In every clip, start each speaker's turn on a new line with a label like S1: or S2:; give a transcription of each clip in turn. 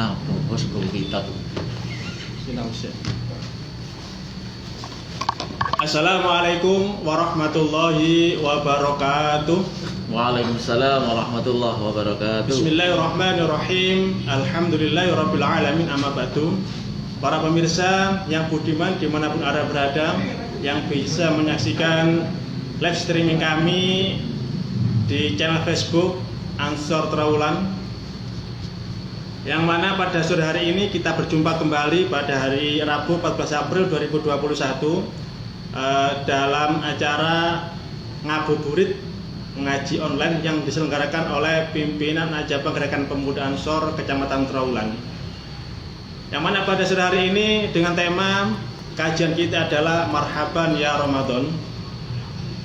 S1: Nah, bos kita tuh.
S2: Assalamualaikum warahmatullahi wabarakatuh.
S1: Waalaikumsalam warahmatullahi wabarakatuh.
S2: Bismillahirrahmanirrahim. Alhamdulillahirabbil alamin, amma ba'du. Para pemirsa yang budiman dimanapun Anda berada, yang bisa menyaksikan live streaming kami di channel Facebook Ansor Trawulan, yang mana pada sore hari ini kita berjumpa kembali pada hari Rabu 14 April 2021 dalam acara ngabuburit ngaji online yang diselenggarakan oleh pimpinan Najabah Gerakan Pemuda Ansor Kecamatan Trawulan. Yang mana pada sore hari ini dengan tema kajian kita adalah Marhaban Ya Ramadan,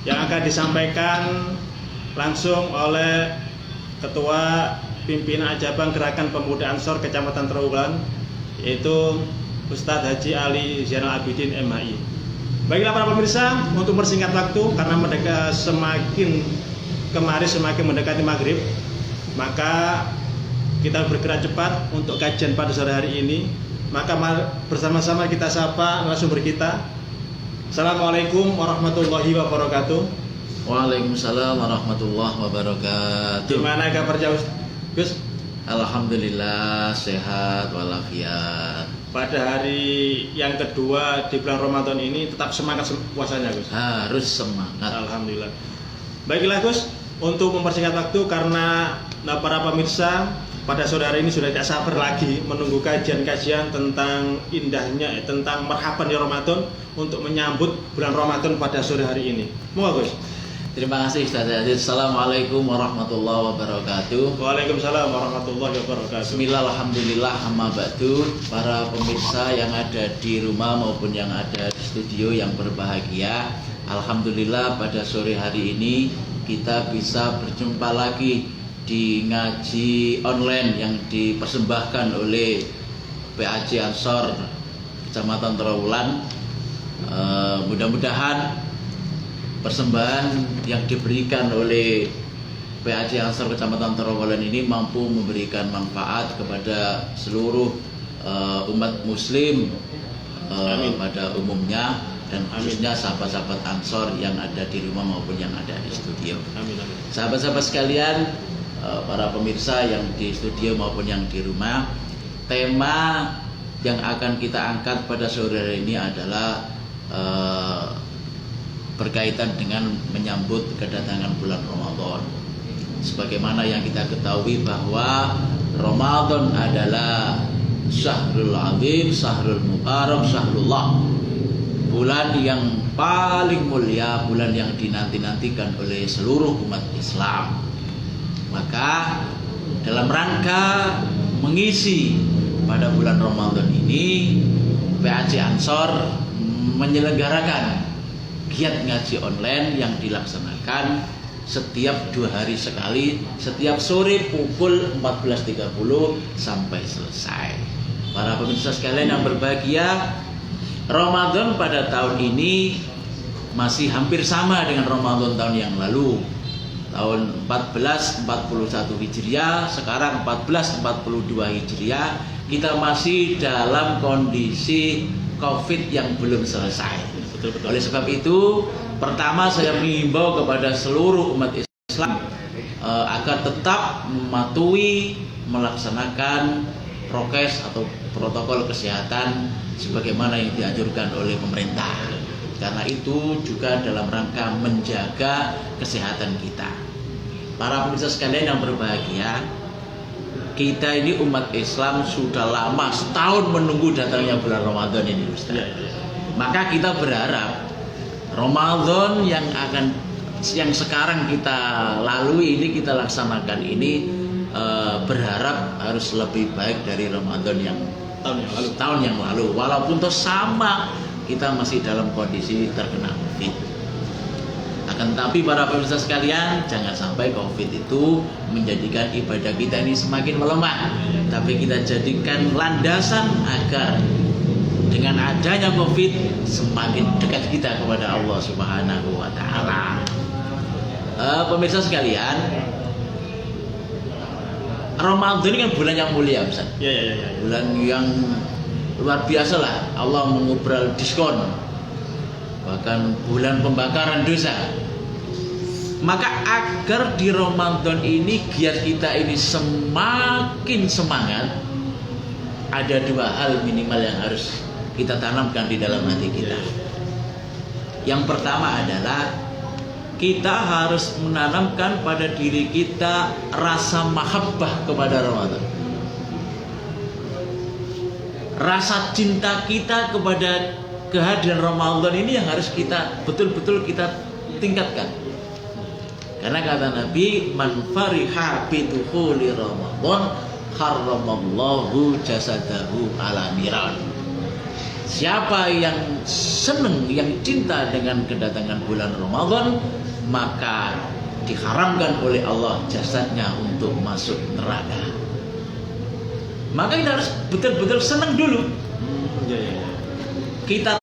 S2: yang akan disampaikan langsung oleh Ketua Pimpinan Najabah Gerakan Pemuda Ansor Kecamatan Trawulan, yaitu Ustadz Haji Ali Zainal Abidin MHI. Baiklah para pemirsa, untuk persingkat waktu karena mereka semakin mendekati maghrib, maka kita bergerak cepat untuk kajian pada sore hari ini. Maka bersama-sama kita sapa narasumber kita. Assalamualaikum warahmatullahi wabarakatuh.
S1: Waalaikumsalam warahmatullahi wabarakatuh.
S2: Gimana kabar jauh, Gus?
S1: Alhamdulillah sehat walafiat.
S2: Pada hari yang kedua di bulan Ramadan ini tetap semangat puasanya, Gus?
S1: Harus semangat.
S2: Alhamdulillah. Baiklah Gus, untuk mempersingkat waktu karena para pemirsa pada sore hari ini sudah tidak sabar lagi menunggu kajian-kajian tentang indahnya tentang Marhaban Ya Ramadan untuk menyambut bulan Ramadan pada sore hari ini. Moga Gus.
S1: Terima kasih Ustaz Aziz. Assalamualaikum warahmatullahi wabarakatuh.
S2: Waalaikumsalam warahmatullahi wabarakatuh.
S1: Bismillah, alhamdulillah, amma ba'du. Para pemirsa yang ada di rumah maupun yang ada di studio yang berbahagia, alhamdulillah pada sore hari ini kita bisa berjumpa lagi di ngaji online yang dipersembahkan oleh PAJ Ansor Kecamatan Trawulan. Mudah-mudahan persembahan yang diberikan oleh PAJ Ansor Kecamatan Trawulan ini mampu memberikan manfaat kepada seluruh umat muslim pada umumnya, dan khususnya sahabat-sahabat Ansor yang ada di rumah maupun yang ada di studio.
S2: Amin.
S1: Sahabat-sahabat sekalian, para pemirsa yang di studio maupun yang di rumah, tema yang akan kita angkat pada sore hari ini adalah berkaitan dengan menyambut kedatangan bulan Ramadan. Sebagaimana yang kita ketahui bahwa Ramadan adalah Syahrul Azim, Syahrul Mubarak, Syahrullah, bulan yang paling mulia, bulan yang dinanti-nantikan oleh seluruh umat Islam. Maka dalam rangka mengisi pada bulan Ramadan ini, PAJ Ansor menyelenggarakan giat ngaji online yang dilaksanakan setiap 2 hari sekali, setiap sore pukul 14.30 sampai selesai. Para pemirsa sekalian yang berbahagia, Ramadan pada tahun ini masih hampir sama dengan Ramadan tahun yang lalu. Tahun 1441 Hijriah, sekarang 1442 Hijriah, kita masih dalam kondisi Covid yang belum selesai.
S2: Betul.
S1: Oleh sebab itu, pertama saya mengimbau kepada seluruh umat Islam agar tetap mematuhi melaksanakan prokes atau protokol kesehatan sebagaimana yang dianjurkan oleh pemerintah. Karena itu juga dalam rangka menjaga kesehatan kita. Para pemirsa sekalian yang berbahagia, kita ini umat Islam sudah lama, setahun menunggu datangnya bulan Ramadan ini, Ustaz. Maka kita berharap Ramadan yang sekarang kita lalui ini, kita laksanakan ini, berharap harus lebih baik dari Ramadan yang tahun yang lalu. Walaupun toh sama, kita masih dalam kondisi terkena Covid. Akan tapi para pemirsa sekalian, jangan sampai Covid itu menjadikan ibadah kita ini semakin melemah, tapi kita jadikan landasan agar dengan adanya Covid semakin dekat kita kepada Allah Subhanahu wa taala. Pemirsa sekalian, Ramadan ini kan bulan yang mulia, Ustaz.
S2: Ya.
S1: Bulan yang luar biasa lah. Allah mengobrol diskon. Bahkan bulan pembakaran dosa. Maka agar di Ramadan ini giat kita ini semakin semangat, ada dua hal minimal yang harus kita tanamkan di dalam hati kita. Yang pertama adalah kita harus menanamkan pada diri kita rasa mahabbah kepada Ramadan. Rasa cinta kita kepada kehadiran Ramadan ini yang harus kita betul-betul kita tingkatkan. Karena kata Nabi, man fariha bi dukhuli Ramadan harramallahu jasadahu ala niran. Siapa yang senang, yang cinta dengan kedatangan bulan Ramadan, maka diharamkan oleh Allah jasadnya untuk masuk neraka. Maka kita harus betul-betul senang dulu. Kita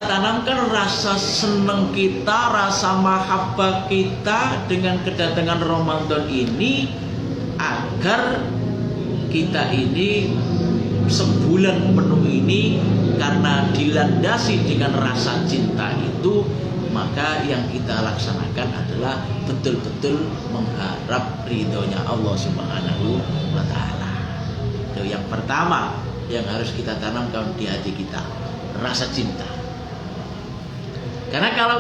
S1: tanamkan rasa senang kita, rasa mahabbah kita dengan kedatangan Ramadan ini, agar kita ini sebulan penuh ini karena dilandasi dengan rasa cinta itu, maka yang kita laksanakan adalah betul-betul mengharap ridhonya Allah Subhanahu wa Ta'ala. Itu yang pertama yang harus kita tanamkan di hati kita, rasa cinta. Karena kalau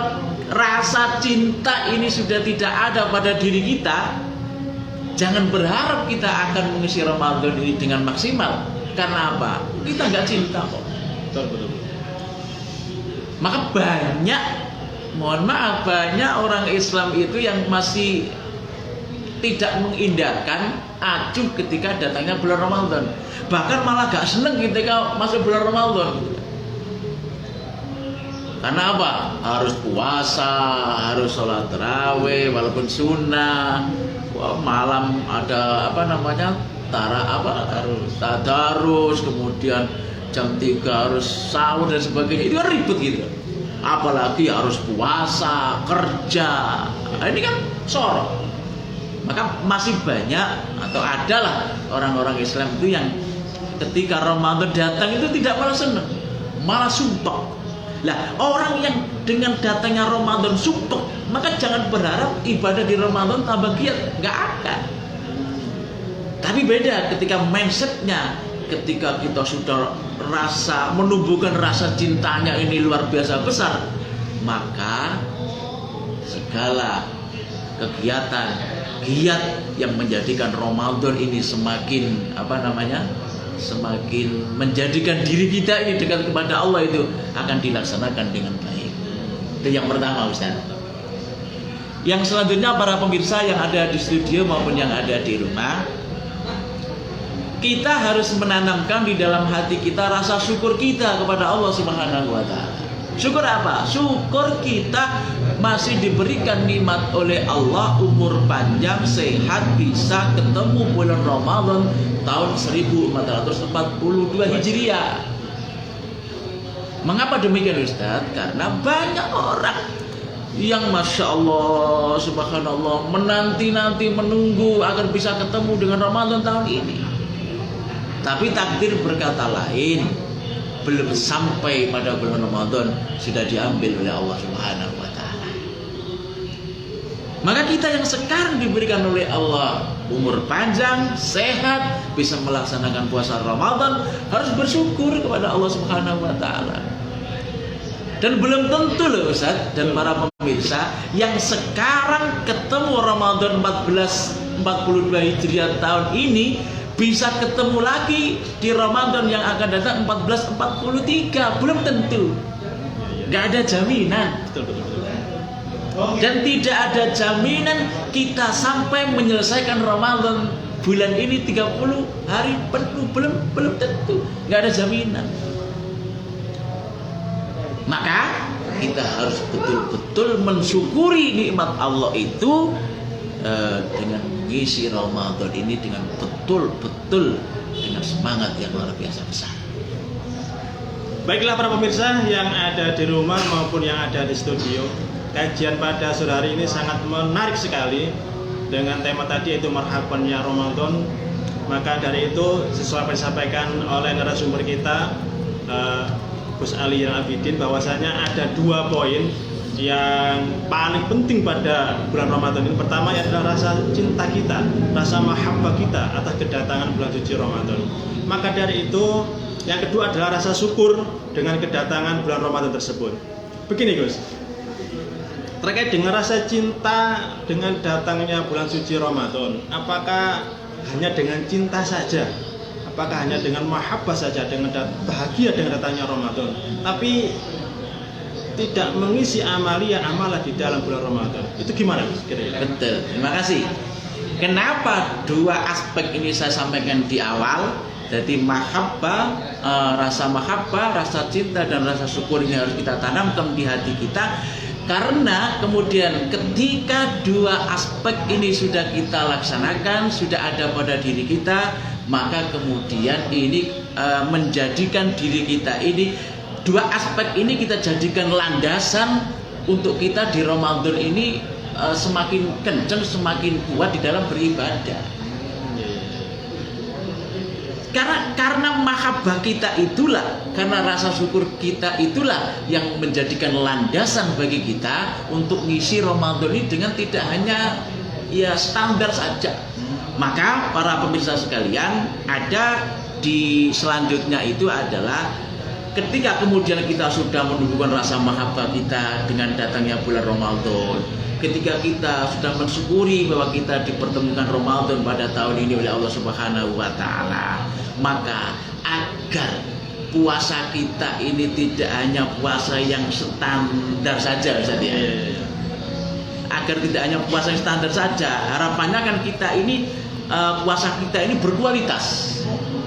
S1: rasa cinta ini sudah tidak ada pada diri kita, jangan berharap kita akan mengisi Ramadan ini dengan maksimal. Karena apa? Kita nggak cinta kok.
S2: Betul.
S1: Maka banyak orang Islam itu yang masih tidak mengindahkan acuh ketika datangnya bulan Ramadan. Bahkan malah gak seneng ketika masuk bulan Ramadan. Karena apa? Harus puasa, harus sholat tarawih walaupun sunnah. Malam ada tadarus, kemudian jam 3 harus sahur dan sebagainya. Itu kan ribet gitu. Apalagi harus puasa, kerja. Nah, ini kan sorot. Maka masih banyak atau adalah orang-orang Islam itu yang ketika Ramadan datang itu tidak malah senang, malah sumpah. Lah, orang yang dengan datangnya Ramadan sumpah, maka jangan berharap ibadah di Ramadan tambah giat, nggak akan. Tapi beda ketika mindsetnya, ketika kita sudah menumbuhkan rasa cintanya ini luar biasa besar, maka segala kegiatan giat yang menjadikan Ramadan ini semakin semakin menjadikan diri kita ini dekat kepada Allah itu akan dilaksanakan dengan baik. Itu yang pertama, Ustaz. Yang selanjutnya, para pemirsa yang ada di studio maupun yang ada di rumah, kita harus menanamkan di dalam hati kita rasa syukur kita kepada Allah Subhanahu wa Ta'ala. Syukur apa? Syukur kita masih diberikan nikmat oleh Allah, umur panjang, sehat, bisa ketemu bulan Ramadan tahun 1442 Hijriah. Mengapa demikian, Ustaz? Karena banyak orang yang Masya Allah, Subhanallah, menanti-nanti, menunggu agar bisa ketemu dengan Ramadan tahun ini. Tapi takdir berkata lain, belum sampai pada bulan Ramadan sudah diambil oleh Allah Subhanahu wa Ta'ala. Maka kita yang sekarang diberikan oleh Allah umur panjang, sehat, bisa melaksanakan puasa Ramadan, harus bersyukur kepada Allah Subhanahu wa Ta'ala. Dan belum tentu loh Ustaz dan para pemirsa yang sekarang ketemu Ramadan 1442 Hijriah tahun ini bisa ketemu lagi di Ramadan yang akan datang 1443. Belum tentu. Gak ada jaminan. Dan tidak ada jaminan kita sampai menyelesaikan Ramadan bulan ini 30 hari penuh. Belum tentu. Gak ada jaminan. Maka kita harus betul-betul mensyukuri nikmat Allah itu dengan mengisi Ramadan ini dengan betul-betul dengan semangat yang luar biasa besar.
S2: Baiklah para pemirsa yang ada di rumah maupun yang ada di studio, kajian pada sore hari ini sangat menarik sekali dengan tema tadi yaitu marhaban ya Ramadan. Maka dari itu sesuai apa yang disampaikan oleh narasumber kita Gus Ali Abidin, bahwasanya ada 2 poin yang paling penting pada bulan Ramadan ini. Pertama adalah rasa cinta kita, rasa mahabbah kita atas kedatangan bulan suci Ramadan. Maka dari itu yang kedua adalah rasa syukur dengan kedatangan bulan Ramadan tersebut. Begini Gus, terkait dengan rasa cinta dengan datangnya bulan suci Ramadan, apakah hanya dengan cinta saja? Apakah hanya dengan mahabbah saja, dengan bahagia dengan datangnya Ramadan, tapi tidak mengisi amalia di dalam bulan Ramadan? Itu gimana kira-kira?
S1: Betul, terima kasih. Kenapa 2 aspek ini saya sampaikan di awal? Jadi mahabbah, rasa cinta dan rasa syukur ini harus kita tanamkan di hati kita. Karena kemudian ketika 2 aspek ini sudah kita laksanakan, sudah ada pada diri kita, maka kemudian ini menjadikan diri kita ini, 2 aspek ini kita jadikan landasan untuk kita di Ramadan ini semakin kencang, semakin kuat di dalam beribadah. Karena mahabbah kita itulah, karena rasa syukur kita itulah yang menjadikan landasan bagi kita untuk ngisi Ramadan ini dengan tidak hanya ya standar saja. Maka para pemirsa sekalian, ada di selanjutnya itu adalah ketika kemudian kita sudah menumbuhkan rasa mahabbah kita dengan datangnya bulan Ramadan, ketika kita sudah mensyukuri bahwa kita dipertemukan Ramadan pada tahun ini oleh Allah Subhanahu wa taala, maka agar puasa kita ini tidak hanya puasa yang standar saja, Ustaz ya. Agar tidak hanya puasa yang standar saja, harapannya kan kita ini puasa kita ini berkualitas.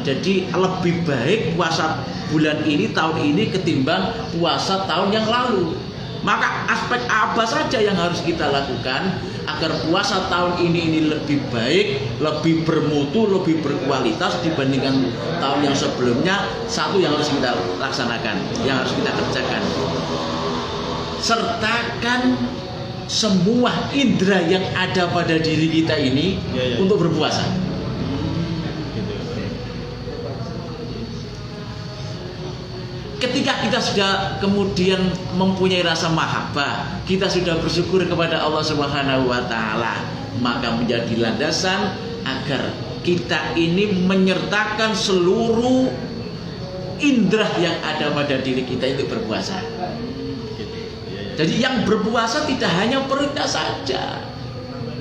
S1: Jadi lebih baik puasa bulan ini, tahun ini ketimbang puasa tahun yang lalu. Maka aspek apa saja yang harus kita lakukan agar puasa tahun ini lebih baik, lebih bermutu, lebih berkualitas dibandingkan tahun yang sebelumnya. Satu yang harus kita laksanakan, yang harus kita kerjakan, sertakan semua indera yang ada pada diri kita ini untuk berpuasa. Ketika kita sudah kemudian mempunyai rasa mahabbah, kita sudah bersyukur kepada Allah Subhanahu wa taala, maka menjadi landasan agar kita ini menyertakan seluruh indera yang ada pada diri kita itu berpuasa. Jadi yang berpuasa tidak hanya perutnya saja.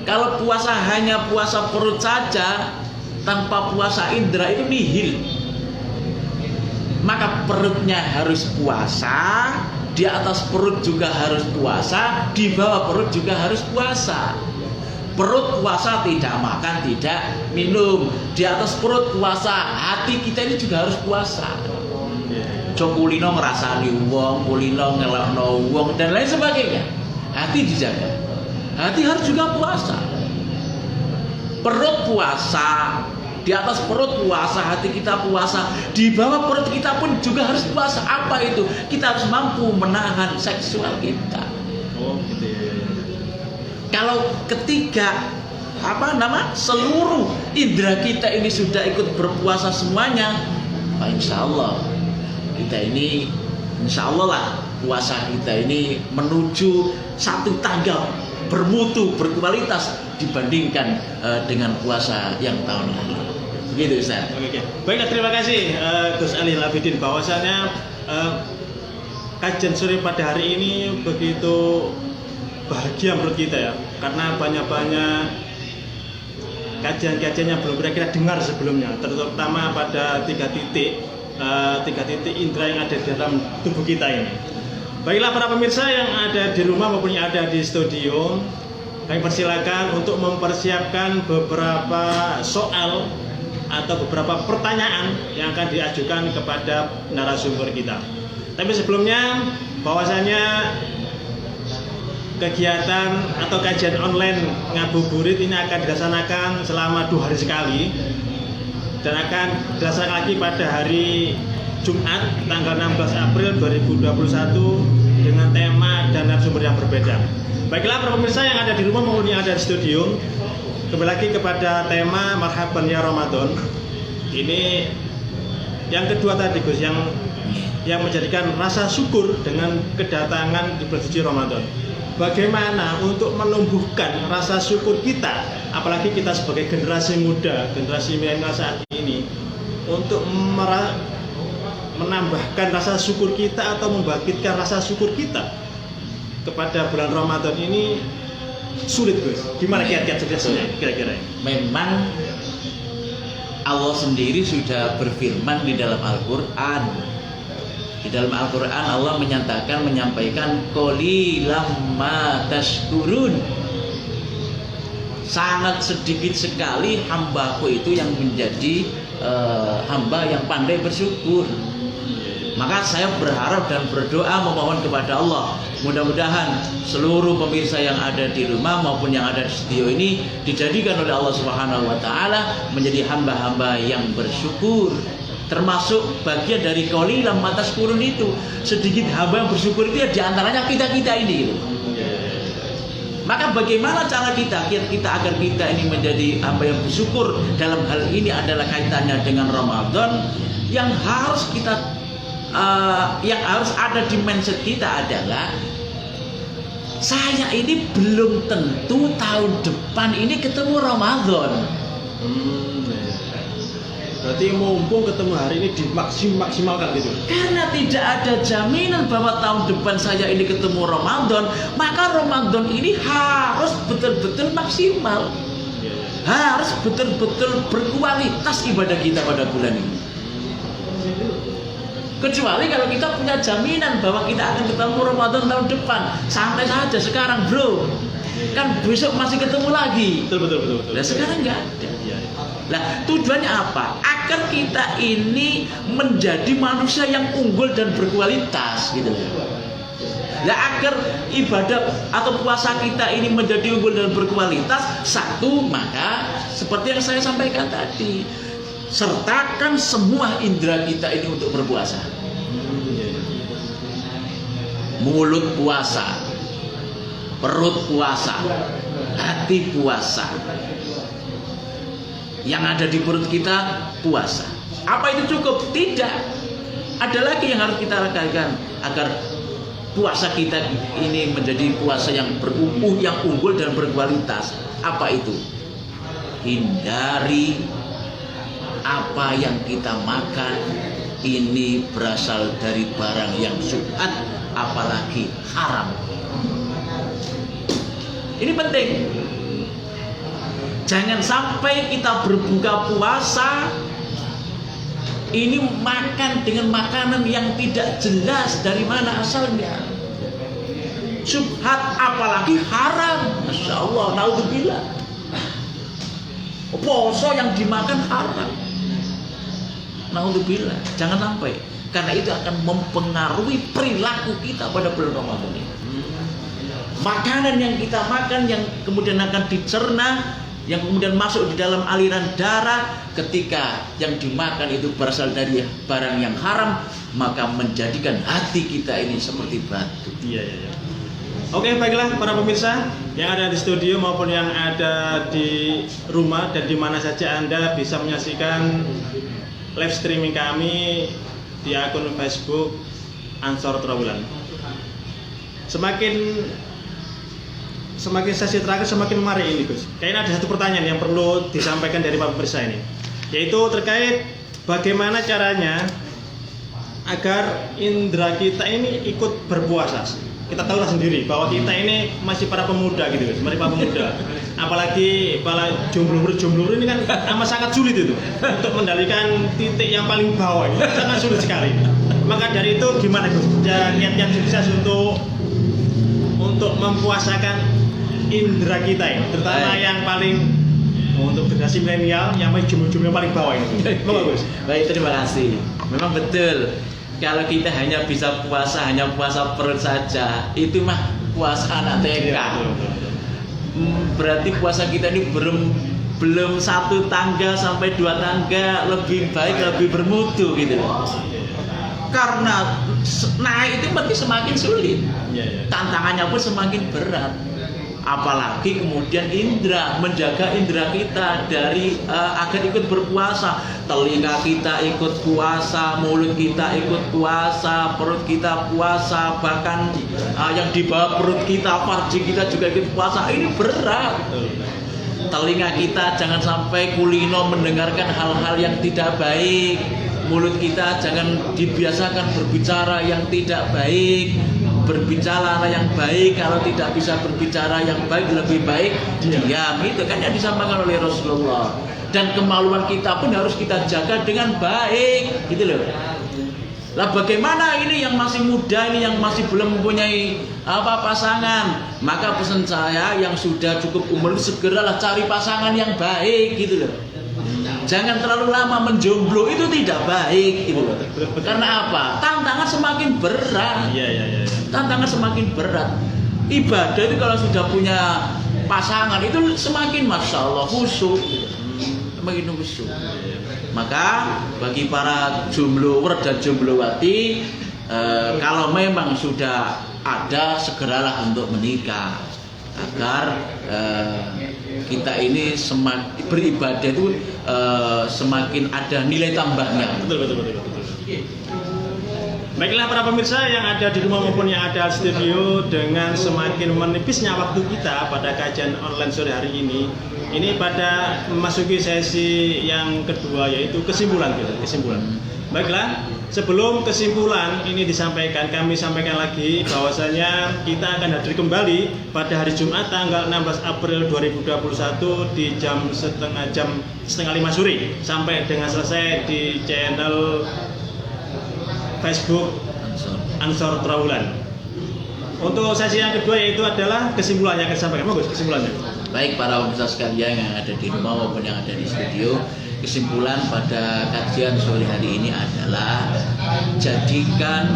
S1: Kalau puasa hanya puasa perut saja tanpa puasa indera itu nihil. Maka perutnya harus puasa, di atas perut juga harus puasa, di bawah perut juga harus puasa. Perut puasa tidak makan, tidak minum, di atas perut puasa, hati kita ini juga harus puasa. Kulino ngerasani wong, kulino ngelakno wong dan lain sebagainya. Hati dijaga. Hati harus juga puasa. Perut puasa, di atas perut puasa, hati kita puasa, di bawah perut kita pun juga harus puasa. Apa itu? Kita harus mampu menahan seksual kita. Oh, gitu ya. Kalau ketika seluruh indera kita ini sudah ikut berpuasa semuanya, insya Allah kita ini, insya Allah lah puasa kita ini menuju satu tangga bermutu, berkualitas dibandingkan dengan puasa yang tahun lalu. Begitu Ustaz.
S2: Oke. Baiklah, terima kasih Gus Ali Abidin, bahwasanya kajian sore pada hari ini begitu bahagia menurut kita ya, karena banyak-banyak kajian-kajian yang belum pernah kita dengar sebelumnya, terutama pada tiga titik indera yang ada di dalam tubuh kita ini. Baiklah para pemirsa yang ada di rumah maupun yang ada di studio, kami persilakan untuk mempersiapkan beberapa soal atau beberapa pertanyaan yang akan diajukan kepada narasumber kita. Tapi sebelumnya, bahwasanya kegiatan atau kajian online ngabuburit ini akan dilaksanakan selama 2 hari sekali dan akan dilaksanakan lagi pada hari Jumat tanggal 16 April 2021 dengan tema dan narasumber yang berbeda. Baiklah para pemirsa yang ada di rumah maupun yang ada di studio, kembali lagi kepada tema marhaban ya Ramadan. Ini yang kedua tadi Gus, yang menjadikan rasa syukur dengan kedatangan di bulan suci Ramadan. Bagaimana untuk menumbuhkan rasa syukur kita, apalagi kita sebagai generasi muda, generasi milenial saat ini, untuk menambahkan rasa syukur kita atau membangkitkan rasa syukur kita kepada bulan Ramadan ini sulit Gus. Gimana kiat-kiat suksesnya kira-kira?
S1: Memang Allah sendiri sudah berfirman di dalam Al-Quran. Di dalam Al-Quran Allah menyampaikan qalilam ma tashkurun. Sangat sedikit sekali hambaku itu yang menjadi hamba yang pandai bersyukur. Maka saya berharap dan berdoa memohon kepada Allah, mudah-mudahan seluruh pemirsa yang ada di rumah maupun yang ada di studio ini dijadikan oleh Allah Subhanahu wa taala menjadi hamba-hamba yang bersyukur. Termasuk bagian dari qalilam ma tashkurun itu, sedikit hamba yang bersyukur itu ya diantaranya kita-kita ini gitu. Maka bagaimana cara kita agar kita ini menjadi hamba yang bersyukur? Dalam hal ini adalah kaitannya dengan Ramadan. Yang harus ada di mindset kita adalah, saya ini belum tentu tahun depan ini ketemu Ramadan.
S2: Berarti mumpung ketemu hari ini dimaksimalkan gitu.
S1: Karena tidak ada jaminan bahwa tahun depan saya ini ketemu Ramadan, maka Ramadan ini harus betul-betul maksimal. Harus betul-betul berkualitas ibadah kita pada bulan ini. Kecuali kalau kita punya jaminan bahwa kita akan ketemu Ramadan tahun depan, santai saja sekarang bro. Kan besok masih ketemu lagi.
S2: Betul.
S1: Nah sekarang nggak ada. Nah tujuannya apa? Agar kita ini menjadi manusia yang unggul dan berkualitas gitu. Nah agar ibadah atau puasa kita ini menjadi unggul dan berkualitas, satu, maka seperti yang saya sampaikan tadi, sertakan semua indera kita ini untuk berpuasa. Mulut puasa, perut puasa, hati puasa. Yang ada di perut kita puasa. Apa itu cukup? Tidak. Ada lagi yang harus kita lakukan agar puasa kita ini menjadi puasa yang yang unggul dan berkualitas. Apa itu? Hindari apa yang kita makan ini berasal dari barang yang syubhat, apalagi haram. Ini penting. Jangan sampai kita berbuka puasa ini makan dengan makanan yang tidak jelas dari mana asalnya. Syubhat apalagi haram. Masya Allah, naudzubillah. Poso yang dimakan haram. Naudzubillah. Jangan sampai. Karena itu akan mempengaruhi perilaku kita pada bulan Ramadan ini. Makanan yang kita makan yang kemudian akan dicerna, yang kemudian masuk di dalam aliran darah, ketika yang dimakan itu berasal dari barang yang haram, maka menjadikan hati kita ini seperti batu.
S2: Iya. Oke, baiklah para pemirsa yang ada di studio maupun yang ada di rumah dan di mana saja Anda bisa menyaksikan live streaming kami di akun Facebook Ansor Trawulan. Semakin sesi terakhir semakin menarik ini Gus. Kayaknya ada satu pertanyaan yang perlu disampaikan dari Pak Pemirsa ini, yaitu terkait bagaimana caranya agar indera kita ini ikut berpuasa. Kita tahu sendiri bahwa kita ini masih para pemuda gitu Gus, masih para pemuda. Apalagi para jomblo ini kan amat sangat sulit itu untuk mendalikan titik yang paling bawah itu sangat sulit sekali. Maka dari itu gimana Gus? Kiat-kiat sukses untuk mempuasakan indera kita ini, terutama yang paling untuk generasi milenial yang jumlah paling bawah ini. Bagus.
S1: Baik, terima kasih. Memang betul. Kalau kita hanya bisa puasa perut saja, itu mah puasa anak TK. Berarti puasa kita ini belum satu tangga sampai dua tangga lebih baik, lebih bermutu gitu. Karena naik itu berarti semakin sulit. Tantangannya pun semakin berat. Apalagi kemudian menjaga indera kita dari agar ikut berpuasa. Telinga kita ikut puasa, mulut kita ikut puasa, perut kita puasa, bahkan yang di bawah perut kita, farji kita juga ikut puasa. Ini berat. Telinga kita jangan sampai kulino mendengarkan hal-hal yang tidak baik. Mulut kita jangan dibiasakan berbicara yang tidak baik. Berbicara yang baik, kalau tidak bisa berbicara yang baik, lebih baik diam. Itu kan yang disampaikan oleh Rasulullah. Dan kemaluan kita pun harus kita jaga dengan baik, gitu loh. Lah bagaimana ini yang masih muda, ini yang masih belum mempunyai pasangan? Maka pesan saya yang sudah cukup umur segeralah cari pasangan yang baik, gitu loh. Jangan terlalu lama menjomblo, itu tidak baik, gitu loh. Karena apa? Tantangan semakin berat. Tantangan semakin berat. Ibadah itu kalau sudah punya pasangan itu semakin masya Allah khusyuk, semakin khusyuk. Maka bagi para jomblower dan jomblowati, kalau memang sudah ada, segeralah untuk menikah agar kita ini semakin beribadah itu semakin ada nilai tambahnya.
S2: Betul. Baiklah para pemirsa yang ada di rumah maupun yang ada di studio, dengan semakin menipisnya waktu kita pada kajian online sore hari ini pada memasuki sesi yang kedua, yaitu kesimpulan. Baiklah, sebelum kesimpulan ini disampaikan, kami sampaikan lagi bahwasanya kita akan hadir kembali pada hari Jumat tanggal 16 April 2021 di jam setengah 5 sore sampai dengan selesai di channel Facebook Ansor Trawulan. Untuk sesi yang kedua yaitu adalah kesimpulannya akan disampaikan. Bagus kesimpulannya.
S1: Baik para pemirsa sekalian yang ada di rumah maupun yang ada di studio, kesimpulan pada kajian sore hari ini adalah jadikan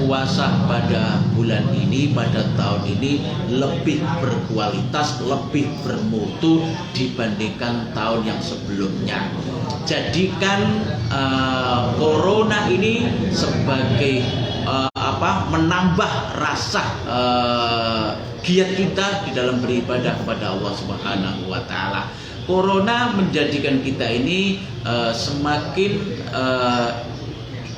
S1: puasa pada bulan ini, pada tahun ini lebih berkualitas, lebih bermutu dibandingkan tahun yang sebelumnya. Jadikan corona ini sebagai menambah rasa giat kita di dalam beribadah kepada Allah Subhanahu wa taala. Corona menjadikan kita ini semakin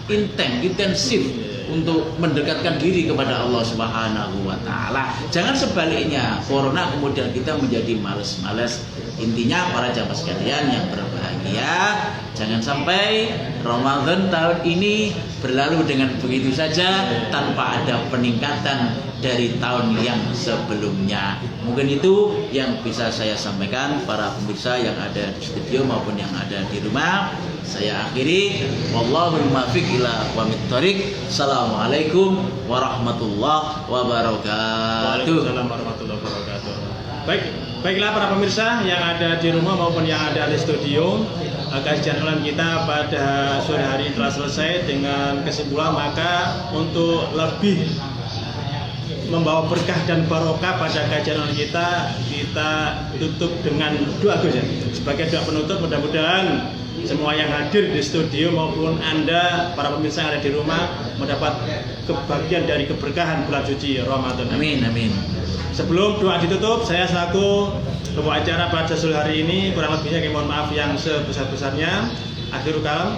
S1: intensif untuk mendekatkan diri kepada Allah Subhanahu wa taala. Jangan sebaliknya, corona kemudian kita menjadi malas-malas. Intinya para jamaah sekalian yang berbahagia, jangan sampai Ramadan tahun ini berlalu dengan begitu saja tanpa ada peningkatan dari tahun yang sebelumnya. Mungkin itu yang bisa saya sampaikan para pemirsa yang ada di studio maupun yang ada di rumah. Saya akhiri, wallahul muwaffiq ila aqwamit thoriq. Assalamualaikum warahmatullahi wabarakatuh.
S2: Waalaikumsalam warahmatullahi wabarakatuh. Baiklah para pemirsa yang ada di rumah maupun yang ada di studio, kajian online kita pada sore hari ini telah selesai dengan kesimpulan. Maka untuk lebih membawa berkah dan barokah pada kajian online kita tutup dengan doa saja. Sebagai doa penutup, mudah-mudahan semua yang hadir di studio maupun Anda para pemirsa yang ada di rumah mendapat kebahagiaan dari keberkahan bulan suci Ramadan.
S1: Amin.
S2: Sebelum doa ditutup, saya selaku pembawa acara pada sore hari ini kurang lebihnya mohon maaf yang sebesar-besarnya. Akhirul kalam,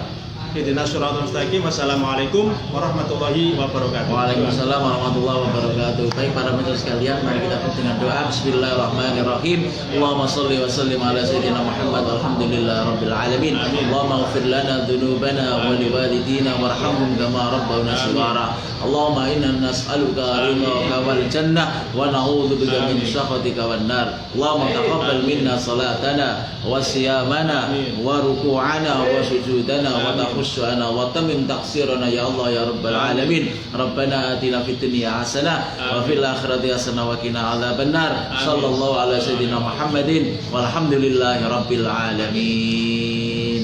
S2: ihdinas shiratal mustaqim. Wassalamualaikum warahmatullahi wabarakatuh.
S1: Waalaikumsalam warahmatullahi wabarakatuh. Baik para pemirsa sekalian, mari kita tutup dengan doa. Bismillahirrahmanirrahim. Allahumma shalli wa sallim ala sayyidina Muhammad walhamdulillahirabbil alamin. Allahumma ighfir lana dzunubana wa liwalidina warhamhum kama rabbawna shighara. Allahumma inna nas'aluka ridhaka wal jannah wa na'udzubika min sakhatika wan nar. Allahumma taqabbal minna salatana wa siyamana wa ruku'ana wa sujudana wa taqusana wa tamim taqsirana ya Allah ya rabbal alamin. Rabbana atina fid dunya hasanah wa fil akhirati hasanah wa qina adzabannar. Sallallahu ala sayyidina Muhammadin walhamdulillahi rabbil alamin.